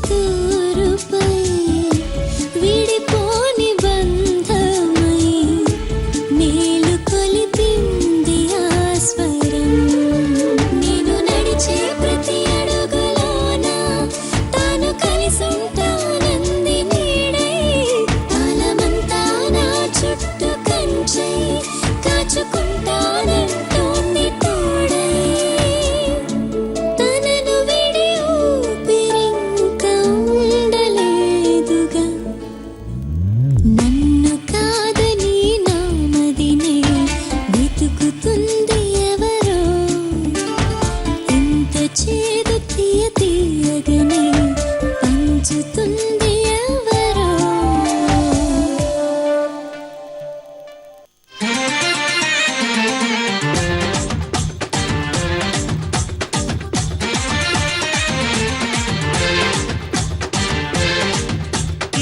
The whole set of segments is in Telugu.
తూరుపై విడిపోని బంధమై మేలు కొలిపింది ఆ స్వరం. నేను నడిచే ప్రతి అడుగులోన తాను కలిసుంటానంది నీడై కాలమంతా నా చుట్టూ కంచై కాచుకుంటానంటోంది తోడై. తనను విడి ఊపిరింక ఉండలేదుగా. నన్ను కాదని నామదినే వెతుకుతుంది ఎవరో. ఇంత చేదు తీయగనే పంచుతుంది ఎవరో.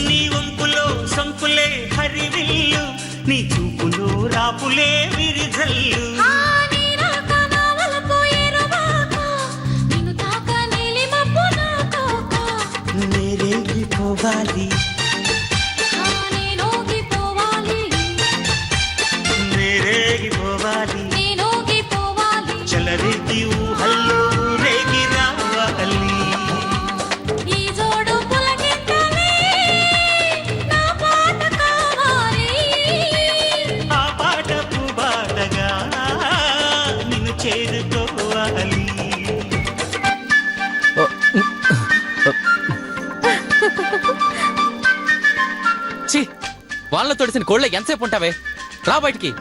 నీ వంపులో సంపులే హరివిల్లు, నీ చూపులో రాపులే విరిజల్లు. నేరేగిపోవాలి నేరేగిపోవాలి చలరేగి ఊహల్లో రేగి రావాలి. ఆ పాటకు బాటగా నిన్ను చేరుకోవాలి. ఛీ, వాళ్ళ తొడిసిన కోళ్ళ ఎంతసేపు ఉంటావే? రా బయటికి.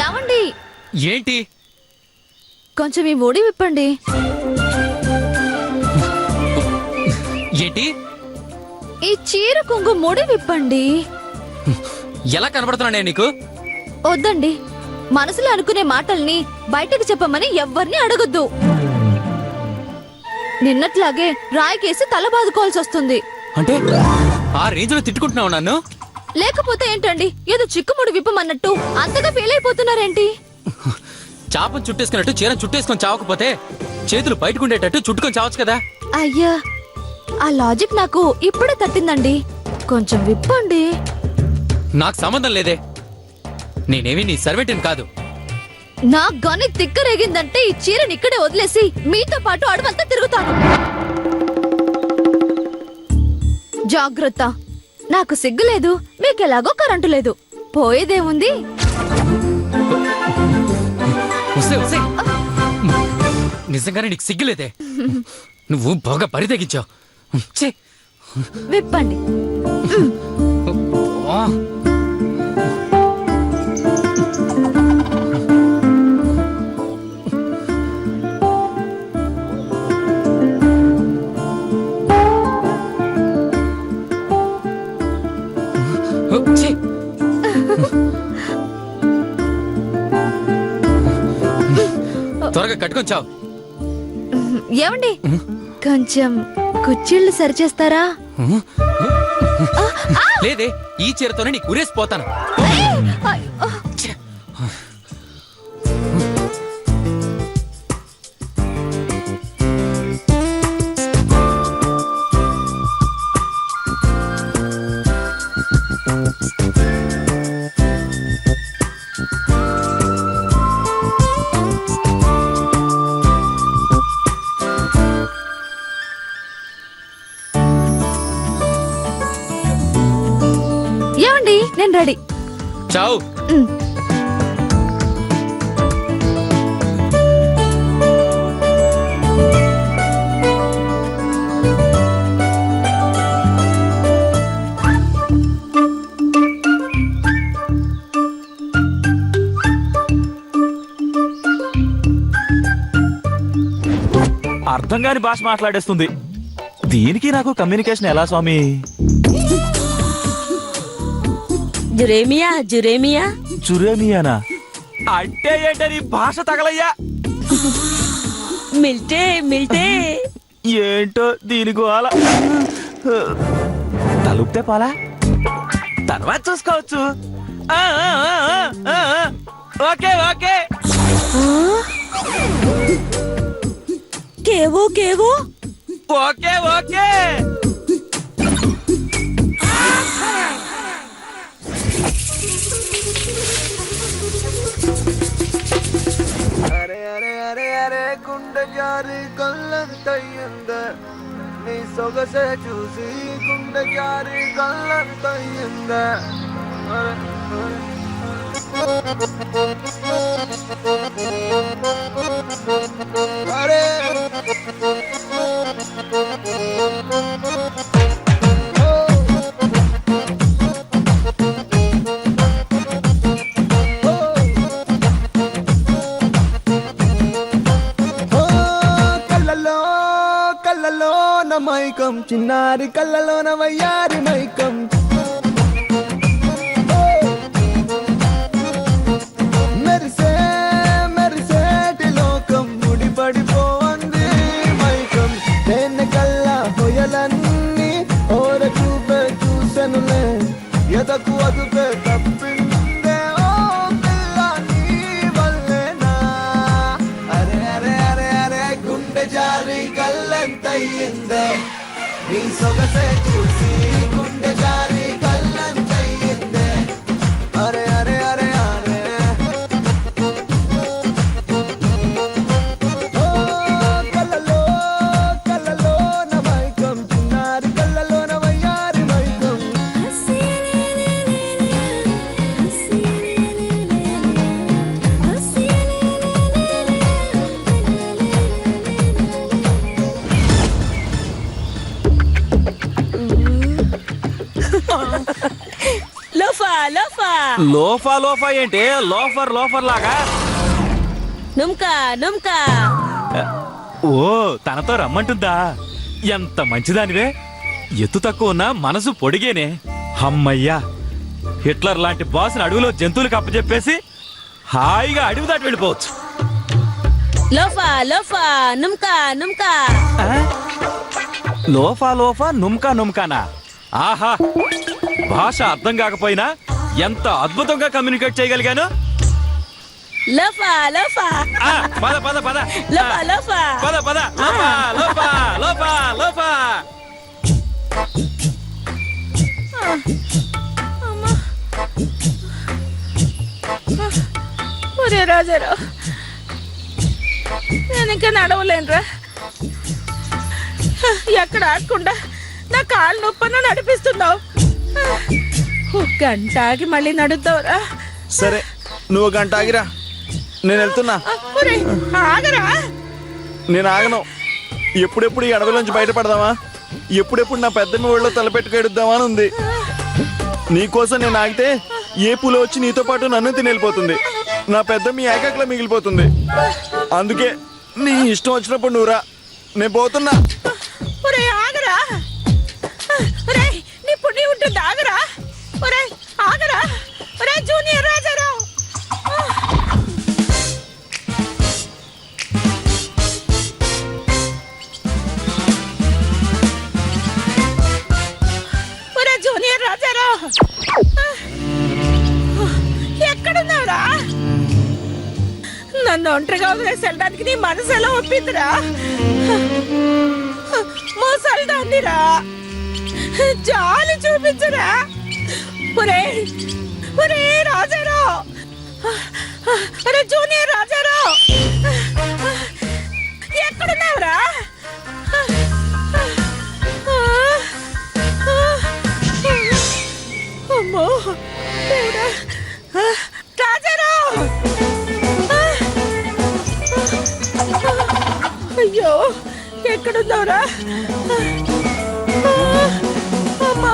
ఏమండి, ఏంటి? కొంచెం ఈ ముడి విప్పండి. ఏంటి? ఈ చీర కొంగు ముడి విప్పండి. ఎలా కనబడుతున్నా నేను నీకు? వద్దండి, మనసులో అనుకునే మాటల్ని బయటకు చెప్పమని ఎవ్వరిని అడగొద్దు. నిన్నట్లాగే రాయికేసి తల బాదుకోవాల్సి వస్తుంది. అంటే ఆ రేంజ్ లో తిట్టుకుంటున్నావు నన్ను? లేకపోతే ఏంటండి, ఏదో చిక్కుముడి విప్పమన్నట్టు అంతగా ఫీల్ అయిపోతున్నారేంటి? చాపను చుట్టేసుకున్నట్టు చీర చుట్టేసుకొని చావకపోతే చేతులు బయటకుండేటట్టు చుట్టుకొని చావచ్చు కదా. అయ్యా, ఆ లాజిక్ నాకు ఇప్పుడే తట్టిందండి. కొంచెం విప్పండి. నాకు సంబంధం లేదే. నేనేమి నీ సర్వెంట్ని కాదు. నా గని తిక్కరేగిందంటే ఈ చీరని ఇక్కడే వదిలేసి మీతో పాటు అడవంతా తిరుగుతాను. జాగ్రత్త, నాకు సిగ్గు లేదు, మీకెలాగో కరెంటు లేదు. పోయేదేముంది? వస్తే వస్తే. నిజంగానే నీకు సిగ్గులేదే. నువ్వు బాగా బరి తెగించావు. విప్పండి. త్వరగా కట్టుకొని చావు. ఏమండి, కొంచెం కుచ్చిళ్ళు సరిచేస్తారా? లేదే, ఈ చీరతోనే నీకు ఉరేసిపోతాను. ఏమండి, నేను రెడీ. చావు. అర్థం కాని భాష మాట్లాడేస్తుంది. దీనికి నాకు కమ్యూనికేషన్ ఎలా స్వామి? జురేమియా జురేమియా జురేమియానా? అంటే ఏంటని భాష తగలయ్యా. మిల్టే మిల్టే ఏంటో దీని గోల. తలుపుతే పోలా, తర్వాత చూసుకోవచ్చు. Okay okay. కేవో కేవో ఓకే ఓకే. అరే అరే అరే అరే గుండె జారి కళ్ళంతయ్యింద నీ సొగసే చూసి గుండె జారి కళ్ళంతయ్యింద అరే మైకం చిన్నారి కళ్ళలోన వయ్యారి మైకం మెరిసే మెరిసేటి లోకం ముడిపడిపోంది మైకం తేనె కళ్ళ హొయలన్నీ ఓర చూపే చూసెనులే ఎదకు అదుపే తప్పిందే ఓ పిల్ల నీ వల్లేనా అరే అరే అరే అరే గుండె జారి కళ్ళంతయ్యిందే నీ సొగసే చూసి గుండె జారి కళ్ళంతయ్యిందే అరే అరే అరే అరే ఓ కళ్ళలో కళ్ళలో నా మైకం చిన్నారి కళ్ళలో నా వయ్యారి మైకం లోఫా లోఫా లోఫా లోఫా ఏంటి? లోఫర్ లోఫర్ లాగా. నుమ్కా నుమ్కా ఓ తనతో రమ్మంటుందా? ఎంత మంచిదానివే. ఎత్తు తక్కువ ఉన్నా మనసు పొడిగేనే. అమ్మయ్యా, హిట్లర్ లాంటి బాస్ని అడవిలో జంతువులకు అప్పచెప్పేసి హాయిగా అడవి దాటి వెళ్ళిపోవచ్చు. లోఫా లోఫా నుమ్కా నుమ్కా లోఫా లోఫా నుమ్కా నుమ్కానా? ఆహా, భాష అర్థం కాకపోయినా ఎంత అద్భుతంగా కమ్యూనికేట్ చేయగలిగాను. లోఫా లోఫా ఆ, పద పద పద లోఫా లోఫా పద పద లోపా లోపా లోపా లోపా. ఒరే రాజారావు, నేను ఇంకా నడవలేనురా. ఎక్కడ ఆడకుండా నా కాళ్ళు నొప్పన నడిపిస్తున్నావు. ఒక గంట ఆగి మళ్ళీ నడుద్దావురా. సరే నువ్వు గంట ఆగిరా, నేను వెళ్తున్నా. ఒరే, ఆగరా. నేను ఆగను. ఎప్పుడెప్పుడు ఈ అడవిలోంచి బయటపడదామా, ఎప్పుడెప్పుడు నా పెద్దమ్మ ఒళ్ళో తలపెట్టుకెడుద్దామా అని ఉంది. నీకోసం నేను ఆగితే ఏ పూల వచ్చి నీతో పాటు నన్ను తినేళ్ళిపోతుంది. నా పెద్దమ్మ ఏకాకలా మిగిలిపోతుంది. అందుకే నీ ఇష్టం వచ్చినప్పుడు నువ్వురా, నేను పోతున్నా. ఒరే ఆగరా. ఒరే నీ పుణ్యం ఉంటుంది, ఆగరా. ఒరే ఆగరా. ఒరే జూనియర్ రాజారావు. ఒరే జూనియర్ రాజారావు, ఎక్కడున్నావురా? నన్ను ఒంటరిగా వదిలేసి వెళ్ళడానికి నీ మనసు ఎలా ఒప్పిందిరా? మోసల్దాన్నిరా, జాలి చూపించరా. ఒరే ఒరే రాజారావు, ఒరే జూనియర్ రాజారావు, ఎక్కడున్నావురా? అమ్మో దేవుడా. రాజారావు, అయ్యో ఎక్కడున్నావురా? అమ్మా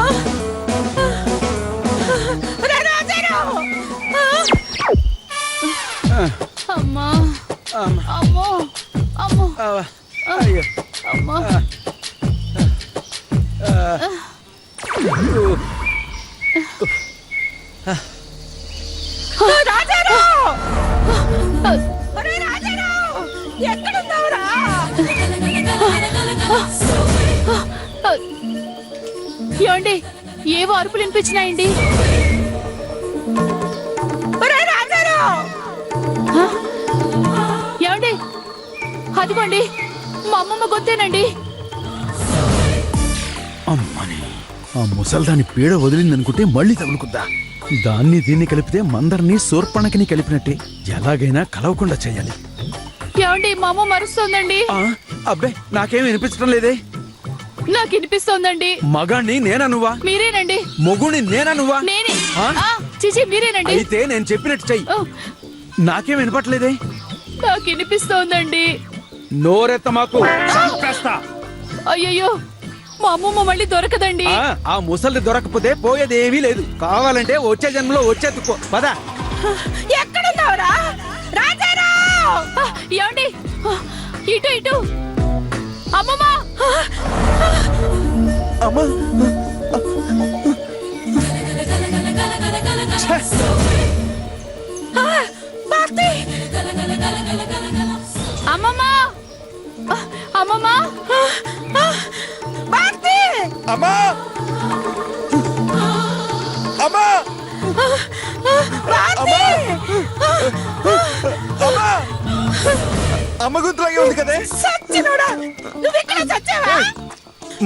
రాజారావు. అమ్మా అమ్మో అమ్మో అయ్యో అమ్మా. రాజారావు. ఏమండి ఏవో అరుపులు వినిపించినాయండి. ఒరేయ్ రాజారావు! హ? ఏమండి అదిగోండి మా అమ్మమ్మ గొంతేనండి. అమ్మని ఆ ముసల్దాని పీడ వదిలిందనుకుంటే మళ్ళీ తగులుకుందా. దాన్ని దీన్ని కలిపితే మందరిని శూర్పణకిని కలిపినట్టే. ఎలాగైనా కలవకుండా చేయాలి. ఏమండి మా అమ్మ మరుస్తోందండి. ఆ, అబ్బే నాకేం వినిపించడం లేదే. నాకు వినిపిస్తోందండి. మగాణ్ణి నేనా నువ్వా? మీరేనండి. మొగుణ్ణి నేనా నువ్వా? నేనే. ఆ? చిచి మీరేనండి. అయితే నేను చెప్పినట్టు చెయ్యి. ఓ, నాకేం వినపట్లేదే. నాకు వినిపిస్తోందండి. నోరెత్త మాకు చంపేస్తా. అయ్యయ్యో మా అమ్మమ్మ మళ్ళీ దొరకదండి. ఆ ముసలి దొరకపోతే పోయేదేమీ లేదు. కావాలంటే వచ్చే జన్మలో వచ్చేతుకో పద. ఎక్కడున్నావురా రాజారావు? ఏమండి ఇటు ఇటు. అమ్మమ్మ అమ్మా భారతి! అమ్మమ్మ అమ్మమ్మ భారతి! అమ్మా అమ్మా భారతి! అమ్మా అమ్మ గొంతులాగే ఉంది కదే. సచ్చినోడా నువ్వు ఇక్కడ చచ్చావా?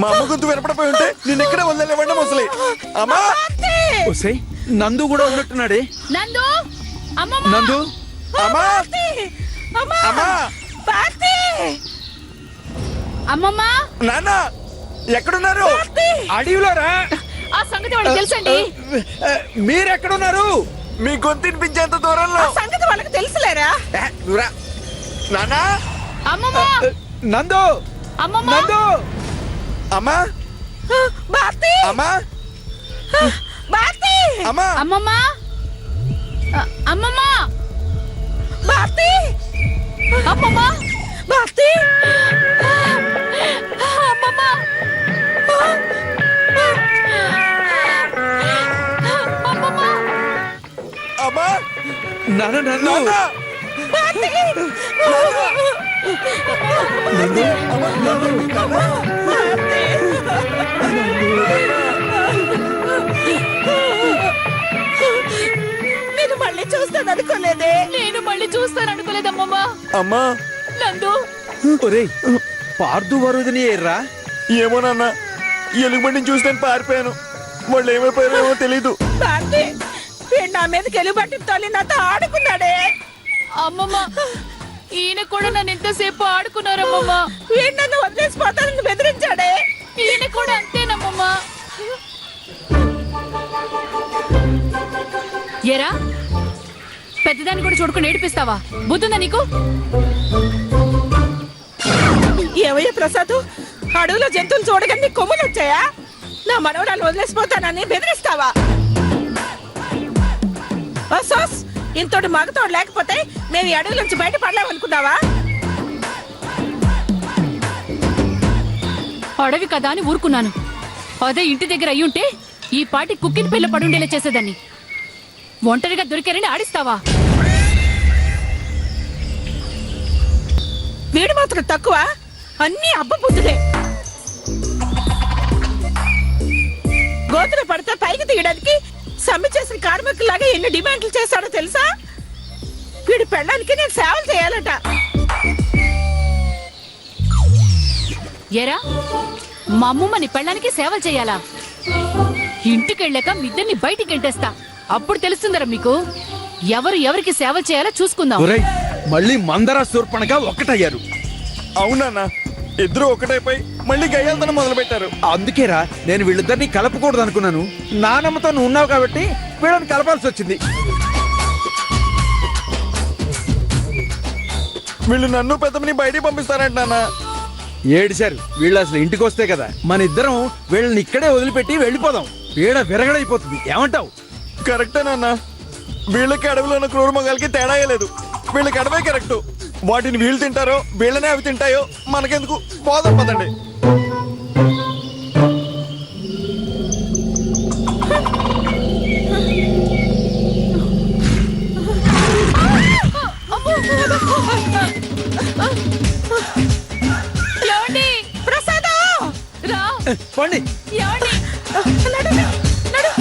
మా అమ్మ గొంతు వినపడిపోయి ఉంటే నేను ఇక్కడే వదిలేవండి ముసలి. అమ్మా భారతి! ఒసేయ్, నందు కూడా ఉన్నట్టున్నాడే. నందు అమ్మమ్మ నందు అమ్మా భారతి! అమ్మా! అమ్మా భారతి! అమ్మమ్మ నాన్న ఎక్కడున్నారు? భారతి! అడవిలో రా. ఆ సంగతి వాళ్ళకి తెలుసండి. మీరెక్కడున్నారు? మీ గొంతు వినిపించేంత దూరంలో. ఆ సంగతి వాళ్ళకి తెలుసులేరా? నువ్వురా. నాన్న అమ్మమ్మ నందు అమ్మమ్మ నందు అమ్మా భారతి! అమ్మా భారతి! అమ్మా అమ్మమ్మ అమ్మమ్మ భారతి! అమ్మమ్మ భారతి! అమ్మమ్మ అమ్మమ్మ అమ్మా నాన్న నందు నాన్న నేను మళ్ళీ చూస్తాను అనుకోలేదే. నేను మళ్ళీ చూస్తాను అనుకోలేదమ్మమ్మ. అమ్మా నందు ఒరేయ్, పార్దు వరుదిని ఏర్రా. ఏమో నాన్న ఎలుగుబండిని చూస్తే పారిపోయాను. వాళ్ళు ఏమైపోయారో ఏమో తెలీదు. భారతి వీడు నా మీదకి ఎలుబట్టి తల్లి నాతో ఆడుకున్నాడే. అమ్మమ్మ ఈయన కూడా నన్ను ఎంతసేపు ఆడుకున్నారమ్మమ్మ. వీడు నన్ను వదిలేసిపోతానని బెదిరించాడే. ఈయన కూడా అంతేనమ్మమ్మ. ఏరా పెద్దదాన్ని కూడా చూడుకుని ఏడిపిస్తావా? బుద్ధుందా నీకు? ఏవయ్య ప్రసాద్, అడవిలో జంతువులు చూడగానే నీ కొమ్ములు వచ్చాయా? నా మనవరాలు వదిలేసిపోతానని బెదిరిస్తావా? అసోస్ ఇంతటి మగతోడు లేకపోతే మేము ఈ అడవి నుంచి బయట పడలేమనుకున్నావా? అడవి కదా అని ఊరుకున్నాను. అదే ఇంటి దగ్గర అయ్యుంటే ఈ పాటి కుక్కిన పిల్ల పడుండేలా చేసేదాన్ని. ఒంటరిగా దొరికారని ఆడిస్తావా? వీడు మాత్రం తక్కువ, అన్ని అబ్బ బుద్ధులే. గోతులు పడితే పైకి తీయడానికి సమ్మె చేసిన కార్మికులాగా ఎన్ని డిమాండ్లు చేస్తాడో తెలుసా? వీడి పెళ్ళానికి నేను సేవలు చేయాలట. ఏరా మా అమ్మమ్మ నీ పెళ్ళానికి సేవలు చేయాలా? ఇంటికి వెళ్ళాక మీ ఇద్దరిని బయటికి గెంటేస్తా. అప్పుడు తెలుస్తుందరా మీకు ఎవరు ఎవరికి సేవలు చేయాలో చూసుకుందాం. ఒరేయ్, మళ్ళీ మందర శూర్పణగా ఒక్కటయ్యారు. అవునన్నా ఇద్దరు ఒకటైపోయి మళ్ళీ గయ్యాలతనం మొదలు పెట్టారు. అందుకేరా నేను వీళ్ళిద్దరిని కలపకూడదు అనుకున్నాను. నానమ్మతో నువ్వు ఉన్నావు కాబట్టి వీళ్ళని కలపాల్సి వచ్చింది. వీళ్ళు నన్ను పెద్దమని బయటికి పంపిస్తారంట నాన్న. ఏడిశారు వీళ్ళు అసలు ఇంటికి వస్తే కదా. మన ఇద్దరం వీళ్ళని ఇక్కడే వదిలిపెట్టి వెళ్ళిపోదాం. పీడ విరగడైపోతుంది. ఏమంటావు? కరెక్టే నాన్న. వీళ్ళకి అడవిలో ఉన్న క్రూర మొగాలకి తేడా లేదు. వీళ్ళకి అడవే కరెక్ట్. వాటిని వీళ్ళు తింటారో వీళ్ళనే అవి తింటాయో మనకెందుకు, పోదాం పదండి. ప్రసాద్ రా. పండి నడు, నడు.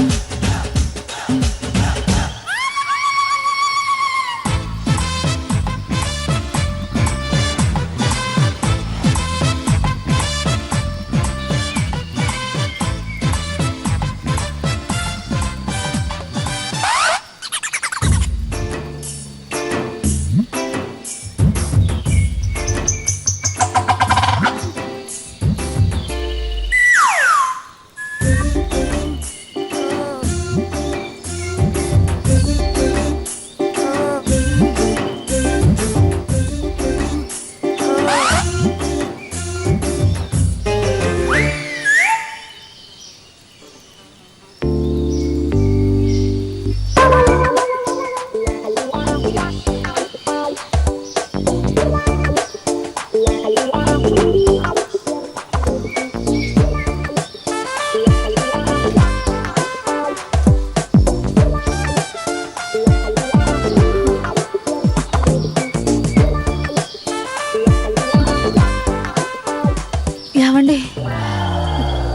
ఏమండి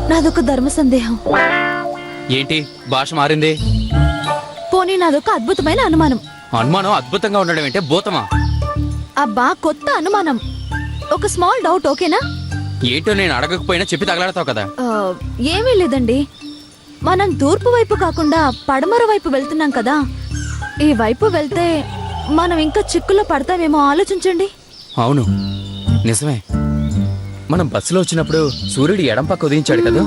నాదొక ధర్మ సందేహం. ఏంటి భాష మారింది? పోనీ నాదొక అద్భుతమైన అనుమానం. అనుమానం అద్భుతంగా ఉండడం ఏంటే భూతమా? అబ్బా కొత్త అనుమానం, ఒక స్మాల్ డౌట్, ఓకేనా? ఏంటో నేను అడగకపోయినా చెప్పి తగలాడతావు కదా. ఏమీ లేదండి, మనం తూర్పు వైపు కాకుండా పడమర వైపు వెళ్తున్నాం కదా, ఈ వైపు వెళ్తే మనం ఇంకా చిక్కుల్లో పడతామేమో ఆలోచించండి. అవును నిజమే, మనం బస్సులో వచ్చినప్పుడు సూర్యుడు ఎడం పక్క ఉదయించాడు కదా.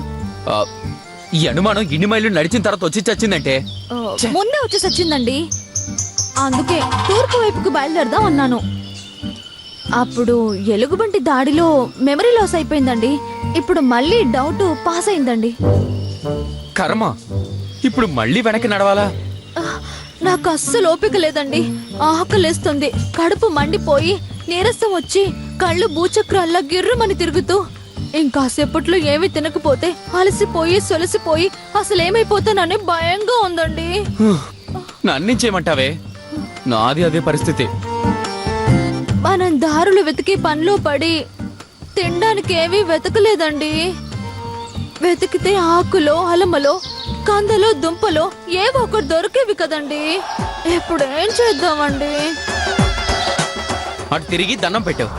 ఈ అనుమానం ఇన్ని మైళ్ళు నడిచిన తర్వాత వచ్చి చచ్చిందంటే ముందే వచ్చేసి వచ్చిందండి, అందుకే తూర్పు వైపుకు బయలుదేరదాం అన్నాను. అప్పుడు ఎలుగుబంటి దాడిలో మెమరీ లాస్ అయిపోయిందండి, ఇప్పుడు మళ్ళీ డౌట్ పాస్ అయిందండి. కర్మ, ఇప్పుడు మళ్ళీ వెనక్కి నడవాలా? నాకు అస్సలు ఓపిక లేదండి, ఆకలేస్తుంది, కడుపు మండిపోయి నీరసం వచ్చి కళ్ళు భూచక్రాల్లా గిర్రమని తిరుగుతూ ఇంకాసేపట్లో ఏమీ తినకపోతే అలసిపోయి సొలసిపోయి అసలేమైపోతానని భయంగా ఉందండి. నన్నించేయమంటావే? నాది అదే పరిస్థితి. మనం దారులు వెతికి పనిలో పడి తినడానికి ఏమీ వెతకలేదండి. వెతికితే ఆకులో అలమలో కందలో దుంపలో ఏవో ఒకటి దొరికేవి కదండి. ఇప్పుడు ఏం చేద్దామండి? అటు తిరిగి దండం పెట్టావు.